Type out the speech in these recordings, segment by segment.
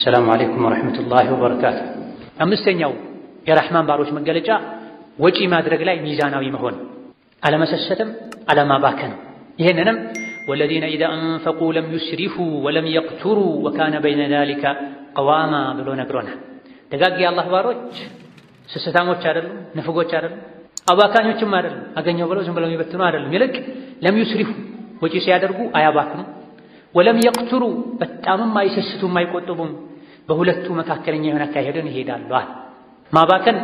السلام عليكم ورحمة الله وبركاته أمستنيو يا رحمن باروش مقالجا وجي ما درق لاي ميزاناوي مهون على مسستم على ما باكن يهننم والذين إذا أنفقوا لم يسرفوا ولم يقتروا وكان بين ذلك قواما بلو نقرونا دقاق يا الله باروش سستاموش عدلو نفقوش عدلو أباكانيوش عدلو أغنيو بلو زنبلو يبتنو عدلو ملك لم يسرفوا وجي سيادرقوا آيا باكنو ولم يقتروا بتامم ما يسستوا ما يقطبون በሁለቱ መካከለኛ የሆነ አካሄድን ይሄዳሉ። ማባከን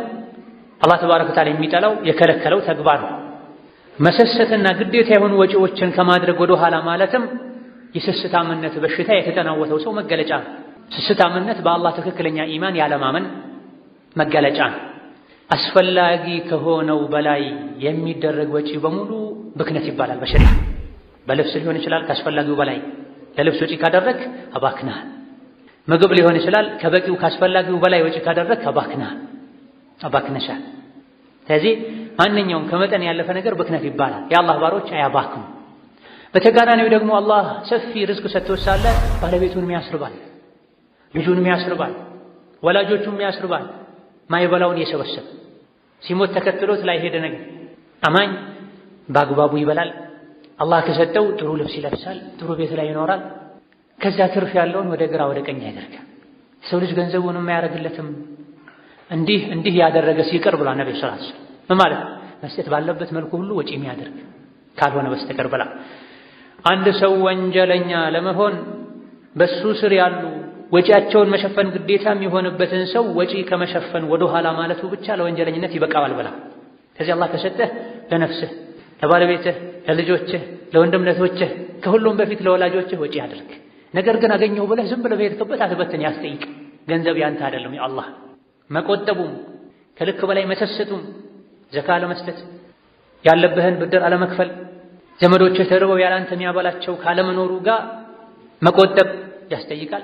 አላህ ተባረከ ወተዓላ የሚጠላው የከለከለው ተግባር ነው። መሰሰትና ግዴታ የሆኑ ወጪዎችን ከማድረግ ወደ ኋላ ማለትም የስስታምነት በሽታ የተጠናወተው ሰው መገለጫ ነው። ስስታምነት በአላህ ትክክለኛ ኢማን ያለማመን መገለጫ ነው። አስፈላጊ ከሆነው በላይ የሚደረግ ወጪ በሙሉ ብክነት ይባላል በሸሪዓ። በልብስ ሊሆን ይችላል ካስፈላጊው በላይ ለልብስ ወጪ ካደረክ አባክናል። ምግብ ሊሆን ይችላል ከበቂው ካስፈላጊው በላይ ወጪ ካደረክ አባክነሻል። ስለዚህ ማንኛውም ከመጠን ያለፈ ነገር ብክነት ይባላል። የአላህ ባሮች አያባክኑ። በተጋራኒው ደግሞ አላህ ሰፊ ርዝቅ ሰጥቶት ሳለ ባለቤቱንም ያስርባል፣ ልጁንም ያስርባል፣ ወላጆቹንም ያስርባል። ማይበላውን እየሰበሰበ ሲሞት ተከትሎት ላይ ሄደ ነገር አማኝ በአግባቡ ይበላል። አላህ ከሰጠው ጥሩ ልብስ ይለብሳል፣ ጥሩ ቤት ላይ ይኖራል። ከዛ ትርፍ ያለውን ወደ ግራ ወደ ቀኝ ያደርጋል። ሰው ልጅ ገንዘቡን የማያደርግለትም እንዲህ ያደረገ ሲቀር ብሏል ነብዩ ሰለላሁ ዐለይሂ ወሰለም። ማለት መስጠት ባለበት መልኩ ሁሉ ወጪ የሚያደርግ ካልሆነ በስተቀር ብላ አንድ ሰው ወንጀለኛ ለመሆን በሱ ስር ያሉ ወጪያቸውን መሸፈን ግዴታ የሚሆንበትን ሰው ወጪ ከመሸፈን ወደ ኋላ ማለቱ ብቻ ለወንጀለኝነት ይበቃዋል ብላ። ከዚህ አላህ ከሰጠህ ለነፍስህ፣ ለባለቤትህ፣ ለልጆችህ፣ ለወንድምነቶችህ ከሁሉም በፊት ለወላጆችህ ወጪ አድርግ። ነገር ግን አገኘው ብለህ ዝም ብለህ በሄድክበት አትበትን፣ ያስጠይቅ። ገንዘብ ያንተ አይደለም የአላህ። መቆጠቡም ከልክ በላይ መሰሰቱም ዘካ ለመስጠት ያለብህን ብድር አለመክፈል ዘመዶችህ ተርበው ያላንተ የሚያበላቸው ካለመኖሩ ጋር መቆጠብ ያስጠይቃል።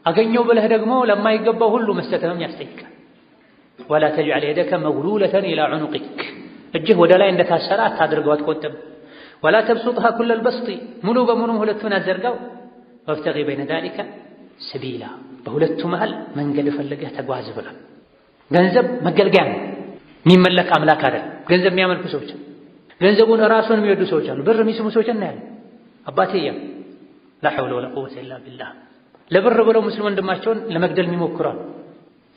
አገኘው ብለህ ደግሞ ለማይገባው ሁሉ መስጠትም ያስጠይቃል። ወላ ተጅዐል የደከ መግሉለተን ኢላ ዑኑቂክ፣ እጅህ ወደ ላይ እንደታሰረ አታድርገው፣ አትቆጥብ። ወላ ተብሱጥሃ ኩለል በስጢ፣ ሙሉ በሙሉ ሁለቱን አዘርጋው። ወብተጊ በይነ ዛሊከ ሰቢላ፣ በሁለቱ መሃል መንገድ ፈልገህ ተጓዝ ብሏል። ገንዘብ መገልገያ ነው፣ የሚመለክ አምላክ አይደለም። ገንዘብ የሚያመልኩ ሰዎች፣ ገንዘቡን ራሱን የሚወዱ ሰዎች አሉ። ብር የሚስሙ ሰዎች እናያለን። አባቴያ ላ ሐውለ ወላ ቁወተ ኢላ ቢላህ፣ ለብር ብለው ሙስሊም ወንድማቸውን ለመግደል የሚሞክራሉ።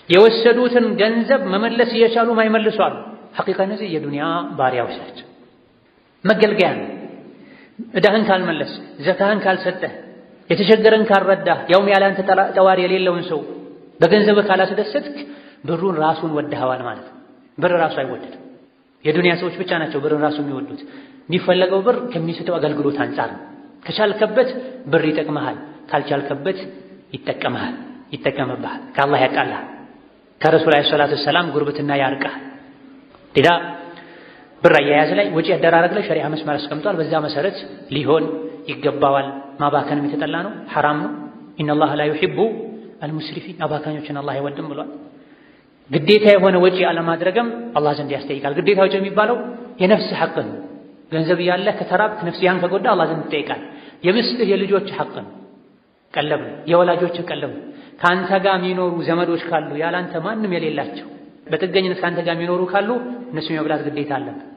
የወሰዱትን ገንዘብ መመለስ እየቻሉ ማይመልሱ አሉ። ሐቂቃ እነዚህ የዱንያ ባሪያዎች ናቸው። መገልገያ ነው። ዕዳህን ካልመለስ፣ ዘካህን ካልሰጠህ፣ የተቸገረን ካልረዳህ፣ ያውም ያላንተ ጠዋሪ የሌለውን ሰው በገንዘብህ ካላስደሰትክ ብሩን ራሱን ወደኸዋል ማለት ነው። ብር ራሱ አይወደድም። የዱንያ ሰዎች ብቻ ናቸው ብርን ራሱ የሚወዱት። የሚፈለገው ብር ከሚሰጠው አገልግሎት አንጻር ነው። ከቻልከበት ብር ይጠቅመሃል፣ ካልቻልከበት ይጠቀምሃል፣ ይጠቀምብሃል፣ ከአላህ ያጣልሃል፣ ከረሱል ዓለይሂ ሰላቱ ወሰላም ጉርብትና ያርቅሃል። ሌላ ብር አያያዝ ላይ ወጪ አደራረግ ላይ ሸሪዓ መስመር አስቀምጧል። በዛ መሰረት ሊሆን ይገባዋል። ማባከንም የተጠላ ነው፣ ሐራም ነው። ኢነላህ ላ ዩሂቡ አልሙስሪፊን፣ አባካኞችን አላህ አይወድም ብሏል። ግዴታ የሆነ ወጪ አለማድረግም አላህ ዘንድ ያስጠይቃል። ግዴታ ወጪ የሚባለው የነፍስ ሐቅ ነው። ገንዘብ እያለህ ከተራብክ ነፍስህን ከጎዳ አላህ ዘንድ ይጠይቃል። የምስትህ የልጆች ሐቅ ነው፣ ቀለብ ነው። የወላጆችህ ቀለብ ነው። ከአንተ ጋር የሚኖሩ ዘመዶች ካሉ ያላንተ ማንም የሌላቸው በጥገኝነት ከአንተ ጋር የሚኖሩ ካሉ እነሱ የመብላት ግዴታ አለብህ።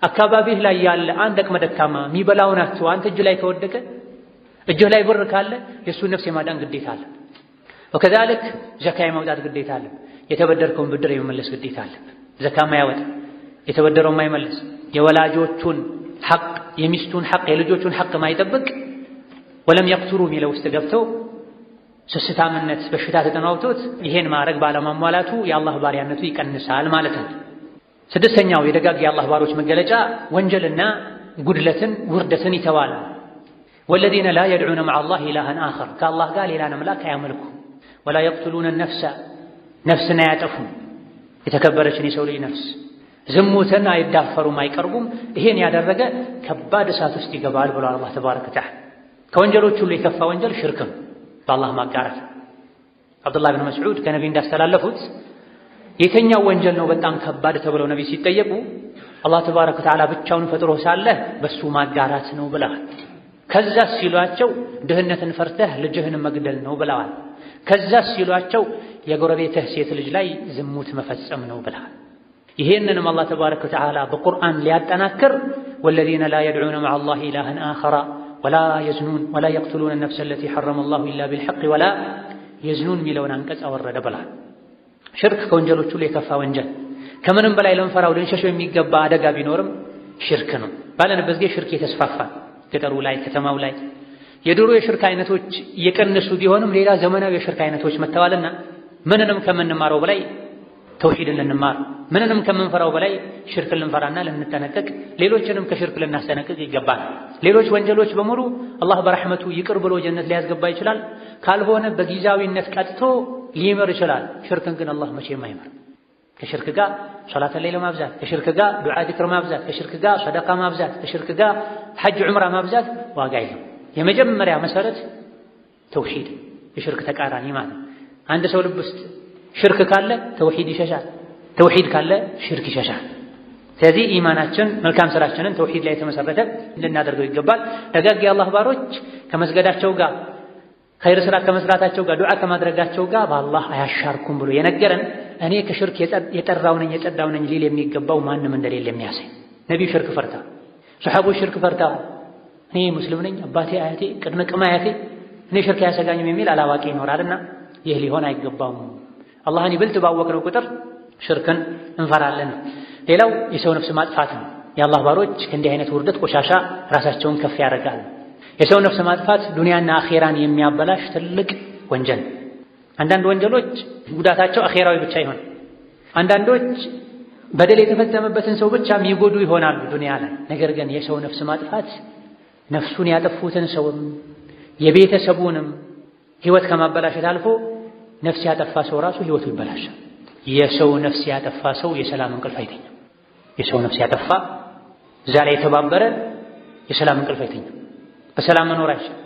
አካባቢህ ላይ ያለ አንድ አቅመ ደካማ የሚበላውን አጥቶ አንተ እጅ ላይ ከወደቀ እጅህ ላይ ብር ካለ የእሱን ነፍስ የማዳን ግዴታ አለ። ወከዛልክ ዘካ የማውጣት ግዴታ አለ። የተበደርከውን ብድር የመመለስ ግዴታ አለ። ዘካ ማያወጣ የተበደረውን ማይመለስ የወላጆቹን ሐቅ፣ የሚስቱን ሐቅ፣ የልጆቹን ሐቅ ማይጠብቅ ወለም የቅቱሩ የሚለው ውስጥ ገብተው ስስታምነት በሽታ ተጠናውቶት ይሄን ማድረግ ባለማሟላቱ የአላህ ባሪያነቱ ይቀንሳል ማለት ነው። ስድስተኛው የደጋግ የአላህ ባሮች መገለጫ ወንጀልና ጉድለትን ውርደትን ይተዋል። ወለዚነ ላ የድዑነ መዐ አላህ ኢላሃን አኸር፣ ከአላህ ጋር ሌላን አምላክ አያመልኩ። ወላ የቅቱሉነ ነፍሰ፣ ነፍስን አያጠፉም፣ የተከበረችን የሰው ልጅ ነፍስ። ዝሙትን አይዳፈሩም፣ አይቀርቡም። ይሄን ያደረገ ከባድ እሳት ውስጥ ይገባል ብሏል አላህ ተባረከ ወተዓላ። ከወንጀሎች ሁሉ የከፋ ወንጀል ሽርክም፣ በአላህ ማጋራት። አብዱላህ ብን መስዑድ ከነቢ እንዳስተላለፉት የተኛው ወንጀል ነው በጣም ከባድ ተብለው ነቢ ሲጠየቁ አላህ ተባረከ ወተዓላ ብቻውን ፈጥሮ ሳለ በሱ ማጋራት ነው ብለዋል። ከዛ ሲሏቸው ድህነትን ፈርተህ ልጅህን መግደል ነው ብለዋል። ከዛስ ሲሏቸው የጎረቤትህ ሴት ልጅ ላይ ዝሙት መፈጸም ነው ብለዋል። ይሄንንም አላህ ተባረከ ወተዓላ በቁርአን ሊያጠናክር ወለዚነ ላ የድዑነ መዐ አላህ ኢላሀን አኸረ ወላ የዝኑን ወላ የቅቱሉነ ነፍሰ ለቲ ሐረመ አላሁ ኢላ ቢልሐቅ ወላ የዝኑን የሚለውን አንቀጽ አወረደ ብለዋል። ሽርክ ከወንጀሎች ሁሉ የከፋ ወንጀል፣ ከምንም በላይ ልንፈራው ልንሸሸው የሚገባ አደጋ ቢኖርም ሽርክ ነው። ባለንበት ጊዜ ሽርክ የተስፋፋ ገጠሩ ላይ ከተማው ላይ የድሮ የሽርክ አይነቶች እየቀነሱ ቢሆንም ሌላ ዘመናዊ የሽርክ አይነቶች መጥተዋልና ምንንም ከምንማረው በላይ ተውሂድን ልንማር፣ ምንንም ከምንፈራው በላይ ሽርክን ልንፈራና ልንጠነቀቅ፣ ሌሎችንም ከሽርክ ልናስጠነቅቅ ይገባል። ሌሎች ወንጀሎች በሙሉ አላህ በረሕመቱ ይቅር ብሎ ጀነት ሊያስገባ ይችላል። ካልሆነ በጊዜያዊነት ቀጥቶ ሊምር ይችላል። ሽርክን ግን አላህ መቼም አይምር። ከሽርክ ጋር ሶላተ ሌይል ማብዛት፣ ከሽርክ ጋር ዱዓ ዚክር ማብዛት፣ ከሽርክ ጋር ሰደቃ ማብዛት፣ ከሽርክ ጋር ሐጅ ዑምራ ማብዛት ዋጋ የለም። የመጀመሪያ መሰረት ተውሂድ፣ የሽርክ ተቃራኒ ማለት። አንድ ሰው ልብ ውስጥ ሽርክ ካለ ተውሂድ ይሸሻል፣ ተውሂድ ካለ ሽርክ ይሸሻል። ስለዚህ ኢማናችን መልካም ስራችንን ተውሂድ ላይ የተመሰረተ ልናደርገው ይገባል። ደጋግ የአላህ ባሮች ከመስገዳቸው ጋር ኸይር ስራ ከመስራታቸው ጋር ዱዓ ከማድረጋቸው ጋር በአላህ አያሻርኩም ብሎ የነገረን እኔ ከሽርክ የጠራው ነኝ የጸዳው ነኝ ሊል የሚገባው ማንም እንደሌለ የሚያሳይ ነቢዩ ሽርክ ፈርታ፣ ሰሐቦች ሽርክ ፈርታ፣ እኔ ሙስሊም ነኝ አባቴ አያቴ ቅድመ ቅድመ አያቴ እኔ ሽርክ አያሰጋኝም የሚል አላዋቂ ይኖራልና ይህ ሊሆን አይገባውም። አላህን ይበልጥ ባወቅነው ቁጥር ሽርክን እንፈራለን። ሌላው የሰው ነፍስ ማጥፋት ነው። የአላህ ባሮች ከእንዲህ አይነት ውርደት ቆሻሻ ራሳቸውን ከፍ ያደርጋሉ። የሰው ነፍስ ማጥፋት ዱንያና አኼራን የሚያበላሽ ትልቅ ወንጀል። አንዳንድ ወንጀሎች ጉዳታቸው አኼራዊ ብቻ ይሆን፣ አንዳንዶች በደል የተፈጸመበትን ሰው ብቻ የሚጎዱ ይሆናሉ ዱንያ ላይ። ነገር ግን የሰው ነፍስ ማጥፋት ነፍሱን ያጠፉትን ሰውም የቤተሰቡንም ህይወት ከማበላሸት አልፎ ነፍስ ያጠፋ ሰው ራሱ ህይወቱ ይበላሻል። የሰው ነፍስ ያጠፋ ሰው የሰላም እንቅልፍ አይተኛም። የሰው ነፍስ ያጠፋ እዛ ላይ የተባበረ የሰላም እንቅልፍ አይተኛም። በሰላም መኖር አይችልም።